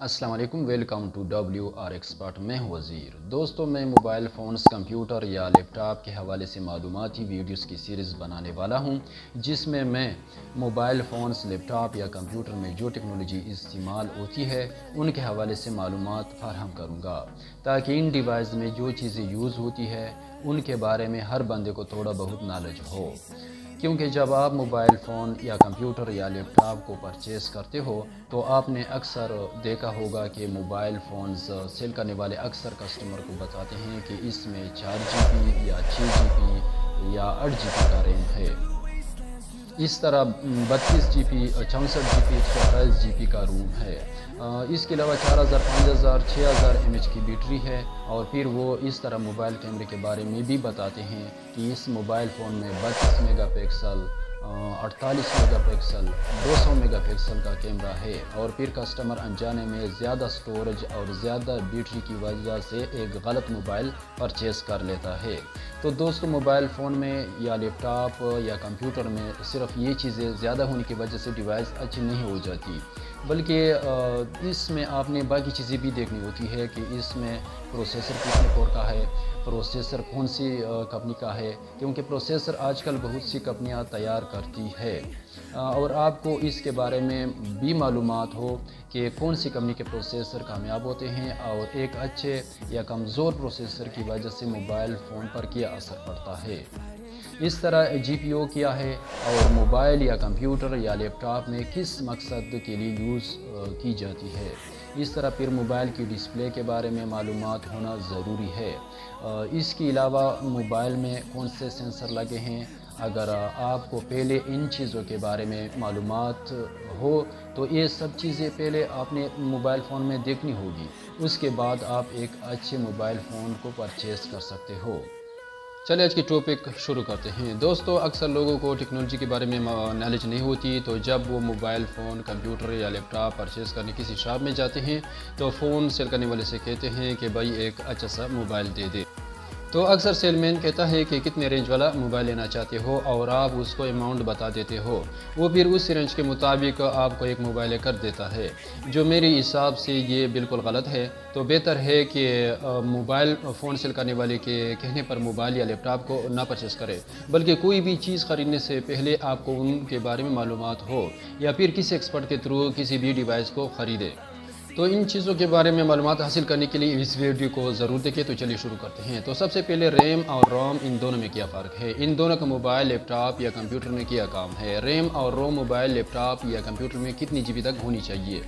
السلام علیکم، welcome to WR expert. میں ہوں وزیر۔ دوستوں، میں موبائل فونز، کمپیوٹر یا لیپ ٹاپ کے حوالے سے معلوماتی ویڈیوز کی سیریز بنانے والا ہوں، جس میں موبائل فونز، لیپ ٹاپ یا کمپیوٹر میں جو ٹیکنالوجی استعمال ہوتی ہے ان کے حوالے سے معلومات فراہم کروں گا، تاکہ ان ڈیوائس میں جو چیزیں یوز ہوتی ہے ان کے بارے میں ہر بندے کو تھوڑا بہت نالج ہو۔ کیونکہ جب آپ موبائل فون یا کمپیوٹر یا لیپ ٹاپ کو پرچیز کرتے ہو تو آپ نے اکثر دیکھا ہوگا کہ موبائل فونز سیل کرنے والے اکثر کسٹمر کو بتاتے ہیں کہ اس میں 4 GB یا 6 GB یا 8 GB کا ریم ہے۔ اس طرح 32 GB، 64 GB، 128 GB کا روم ہے۔ اس کے علاوہ 4000، 5000، 6000 mAh کی بیٹری ہے، اور پھر وہ اس طرح موبائل کیمرے کے بارے میں بھی بتاتے ہیں کہ اس موبائل فون میں 32 mega pixel, 48 mega pixel, 200 mega pixel کا کیمرہ ہے، اور پھر کسٹمر انجانے میں زیادہ سٹوریج اور زیادہ بیٹری کی وجہ سے ایک غلط موبائل پرچیز کر لیتا ہے۔ تو دوستو، موبائل فون میں یا لیپ ٹاپ یا کمپیوٹر میں صرف یہ چیزیں زیادہ ہونے کی وجہ سے ڈیوائس اچھی نہیں ہو جاتی، بلکہ اس میں آپ نے باقی چیزیں بھی دیکھنی ہوتی ہے کہ اس میں پروسیسر کتنے کور کا ہے، پروسیسر کون سی کمپنی کا ہے، کیونکہ پروسیسر آج کل بہت سی کمپنیاں تیار کرتی ہے، اور آپ کو اس کے بارے میں بھی معلومات ہو کہ کون سی کمپنی کے پروسیسر کامیاب ہوتے ہیں، اور ایک اچھے یا کمزور پروسیسر کی وجہ سے موبائل فون پر کیا اثر پڑتا ہے۔ اس طرح GPU کیا ہے، اور موبائل یا کمپیوٹر یا لیپ ٹاپ میں کس مقصد کے لیے یوز کی جاتی ہے۔ اس طرح پھر موبائل کی ڈسپلے کے بارے میں معلومات ہونا ضروری ہے۔ اس کے علاوہ موبائل میں کون سے سینسر لگے ہیں، اگر آپ کو پہلے ان چیزوں کے بارے میں معلومات ہو تو یہ سب چیزیں پہلے آپ نے موبائل فون میں دیکھنی ہوگی، اس کے بعد آپ ایک اچھے موبائل فون کو پرچیز کر سکتے ہو۔ چلے آج کی ٹاپک شروع کرتے ہیں۔ دوستو، اکثر لوگوں کو ٹیکنالوجی کے بارے میں نالج نہیں ہوتی، تو جب وہ موبائل فون، کمپیوٹر یا لیپ ٹاپ پرچیز کرنے کسی شاپ میں جاتے ہیں تو فون سیل کرنے والے سے کہتے ہیں کہ بھائی ایک اچھا سا موبائل دے دے۔ تو اکثر سیل مین کہتا ہے کہ کتنے رینج والا موبائل لینا چاہتے ہو، اور آپ اس کو اماؤنٹ بتا دیتے ہو، وہ پھر اس رینج کے مطابق آپ کو ایک موبائل لے کر دیتا ہے، جو میرے حساب سے یہ بالکل غلط ہے۔ تو بہتر ہے کہ موبائل فون سیل کرنے والے کے کہنے پر موبائل یا لیپ ٹاپ کو نہ پرچیز کرے، بلکہ کوئی بھی چیز خریدنے سے پہلے آپ کو ان کے بارے میں معلومات ہو، یا پھر کسی ایکسپرٹ کے تھرو کسی بھی ڈیوائس کو خریدے۔ تو ان چیزوں کے بارے میں معلومات حاصل کرنے کے لیے اس ویڈیو کو ضرور دیکھیں۔ تو چلیے شروع کرتے ہیں۔ تو سب سے پہلے ریم اور روم، ان دونوں میں کیا فرق ہے، ان دونوں کا موبائل، لیپ ٹاپ یا کمپیوٹر میں کیا کام ہے، ریم اور روم موبائل، لیپ ٹاپ یا کمپیوٹر میں کتنی GB تک ہونی چاہیے،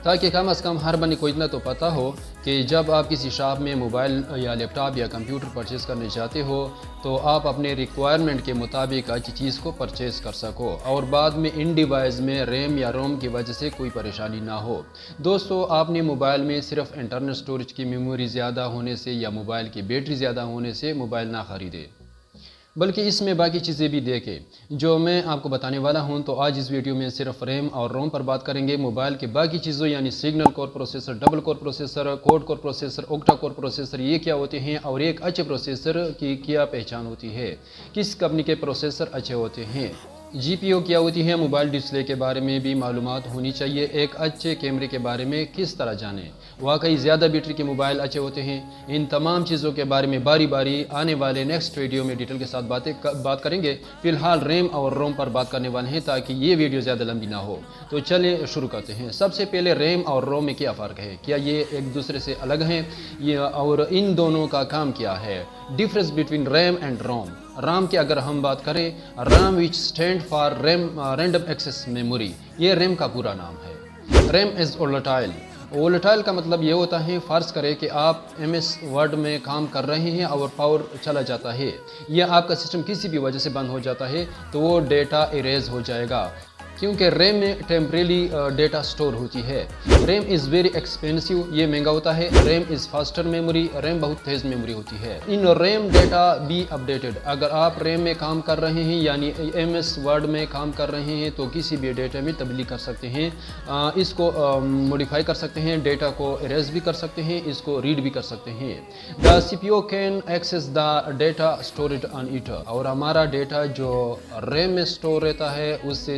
تاکہ کم از کم ہر بندے کو اتنا تو پتہ ہو کہ جب آپ کسی شاپ میں موبائل یا لیپ ٹاپ یا کمپیوٹر پرچیز کرنے جاتے ہو تو آپ اپنے ریکوائرمنٹ کے مطابق اچھی چیز کو پرچیز کر سکو، اور بعد میں ان ڈیوائس میں ریم یا روم کی وجہ سے کوئی پریشانی نہ ہو۔ دوستو، آپ نے موبائل میں صرف انٹرنل سٹوریج کی میموری زیادہ ہونے سے یا موبائل کی بیٹری زیادہ ہونے سے موبائل نہ خریدے، بلکہ اس میں باقی چیزیں بھی دیکھیں جو میں آپ کو بتانے والا ہوں۔ تو آج اس ویڈیو میں صرف ریم اور روم پر بات کریں گے۔ موبائل کے باقی چیزوں یعنی سگنل کور پروسیسر، ڈبل کور پروسیسر، کوڈ کور پروسیسر، اوکٹا کور پروسیسر، یہ کیا ہوتے ہیں، اور ایک اچھے پروسیسر کی کیا پہچان ہوتی ہے، کس کمپنی کے پروسیسر اچھے ہوتے ہیں، GPU کیا ہوتی ہے، موبائل ڈسپلے کے بارے میں بھی معلومات ہونی چاہیے، ایک اچھے کیمرے کے بارے میں کس طرح جانیں، واقعی زیادہ بیٹری کے موبائل اچھے ہوتے ہیں۔ ان تمام چیزوں کے بارے میں باری باری آنے والے نیکسٹ ویڈیو میں ڈیٹیل کے ساتھ بات کریں گے۔ فی الحال ریم اور روم پر بات کرنے والے ہیں تاکہ یہ ویڈیو زیادہ لمبی نہ ہو۔ تو چلیں شروع کرتے ہیں۔ سب سے پہلے ریم اور روم میں کیا فرق ہے، کیا یہ ایک دوسرے سے الگ ہیں، اور ان دونوں کا کام کیا ہے، difference between RAM and ROM. RAM کی اگر ہم بات کریں، RAM which stand for random access memory, یہ ریم کا پورا نام ہے۔ ریم از وولٹائل۔ وولٹائل کا مطلب یہ ہوتا ہے، فرض کریں کہ آپ MS ورڈ میں کام کر رہے ہیں اور پاور چلا جاتا ہے، یا آپ کا سسٹم کسی بھی وجہ سے بند ہو جاتا ہے تو وہ ڈیٹا ایریز ہو جائے گا، کیونکہ ریم میں ٹیمپریری ڈیٹا سٹور ہوتی ہے۔ ریم از ویری ایکسپینسو، یہ مہنگا ہوتا ہے۔ RAM is faster memory, RAM بہت تیز میموری ہوتی ہے۔ In RAM data be updated, اگر آپ ریم میں کام کر رہے ہیں یعنی MS ورڈ میں کام کر رہے ہیں تو کسی بھی ڈیٹا میں تبدیلی کر سکتے ہیں، اس کو موڈیفائی کر سکتے ہیں، ڈیٹا کو ایریز بھی کر سکتے ہیں، اس کو ریڈ بھی کر سکتے ہیں۔ دا CPU can access the data stored on it, اور ہمارا ڈیٹا جو ریم میں سٹور رہتا ہے اس سے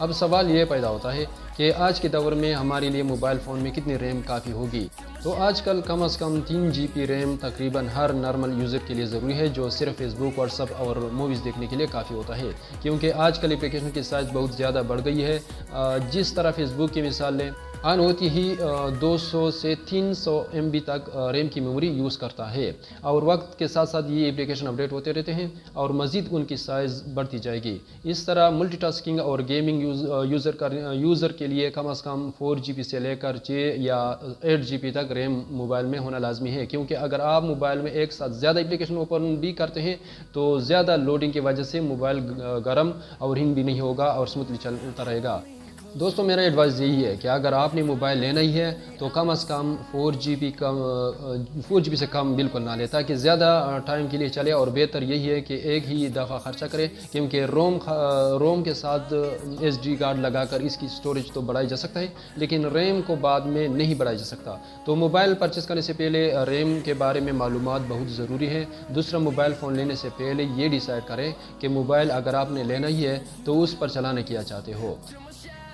اب سوال یہ پیدا ہوتا ہے کہ آج کے دور میں ہمارے لیے موبائل فون میں کتنی ریم کافی ہوگی؟ تو آج کل کم از کم 3 GB ریم تقریباً ہر نارمل یوزر کے لیے ضروری ہے، جو صرف فیس بک، واٹس ایپ اور موویز دیکھنے کے لیے کافی ہوتا ہے، کیونکہ آج کل اپلیکیشن کی سائز بہت زیادہ بڑھ گئی ہے۔ جس طرح فیس بک کی مثال لیں، آن ہوتی ہی 200 سے 300 MB تک ریم کی میموری یوز کرتا ہے، اور وقت کے ساتھ ساتھ یہ اپلیکیشن اپڈیٹ ہوتے رہتے ہیں اور مزید ان کی سائز بڑھتی جائے گی۔ اس طرح ملٹی ٹاسکنگ اور گیمنگ یوزر کے لیے کم از کم 4 GB سے لے کر 6 یا 8 GB تک ریم موبائل میں ہونا لازمی ہے، کیونکہ اگر آپ موبائل میں ایک ساتھ زیادہ اپلیکیشن اوپن بھی کرتے ہیں تو زیادہ لوڈنگ کی وجہ سے موبائل گرم اور ہینگ بھی نہیں ہوگا اور اسموتھلی چلتا رہے گا۔ دوستو میرا ایڈوائز یہی ہے کہ اگر آپ نے موبائل لینا ہی ہے تو کم از کم 4 GB سے کم بالکل نہ لے، تاکہ زیادہ ٹائم کے لیے چلے، اور بہتر یہی ہے کہ ایک ہی دفعہ خرچہ کرے، کیونکہ روم کے ساتھ SD کارڈ لگا کر اس کی سٹوریج تو بڑھائی جا سکتا ہے، لیکن ریم کو بعد میں نہیں بڑھایا جا سکتا۔ تو موبائل پرچیز کرنے سے پہلے ریم کے بارے میں معلومات بہت ضروری ہے۔ دوسرا، موبائل فون لینے سے پہلے یہ ڈیسائیڈ کریں کہ موبائل اگر آپ نے لینا ہی ہے تو اس پر چلانا کیا چاہتے ہو،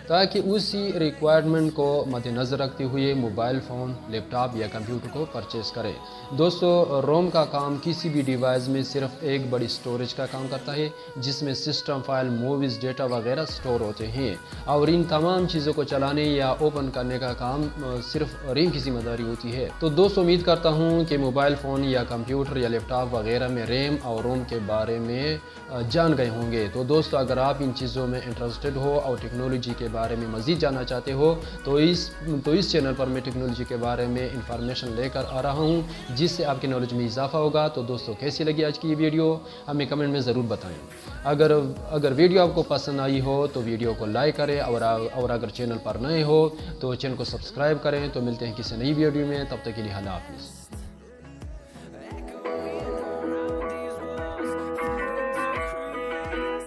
تاکہ اسی ریکوائرمنٹ کو مد نظر رکھتے ہوئے موبائل فون، لیپ ٹاپ یا کمپیوٹر کو پرچیز کریں۔ دوستو، روم کا کام کسی بھی ڈیوائس میں صرف ایک بڑی سٹوریج کا کام کرتا ہے، جس میں سسٹم فائل، موویز، ڈیٹا وغیرہ سٹور ہوتے ہیں، اور ان تمام چیزوں کو چلانے یا اوپن کرنے کا کام صرف ریم کی ذمہ داری ہوتی ہے۔ تو دوستو، امید کرتا ہوں کہ موبائل فون یا کمپیوٹر یا لیپ ٹاپ وغیرہ میں ریم اور روم کے بارے میں جان گئے ہوں گے۔ تو دوستو، اگر آپ ان چیزوں میں انٹرسٹڈ ہو اور ٹیکنالوجی کے بارے میں مزید جاننا چاہتے ہو تو اس چینل پر میں ٹیکنالوجی کے بارے میں انفارمیشن لے کر آ رہا ہوں، جس سے آپ کی نالج میں اضافہ ہوگا۔ تو دوستو، کیسی لگی آج کی یہ ویڈیو ہمیں کمنٹ میں ضرور بتائیں۔ اگر ویڈیو آپ کو پسند آئی ہو تو ویڈیو کو لائک کریں، اور اگر چینل پر نئے ہو تو چینل کو سبسکرائب کریں۔ تو ملتے ہیں کسی نئی ویڈیو میں، تب تک کے لیے اللہ حافظ۔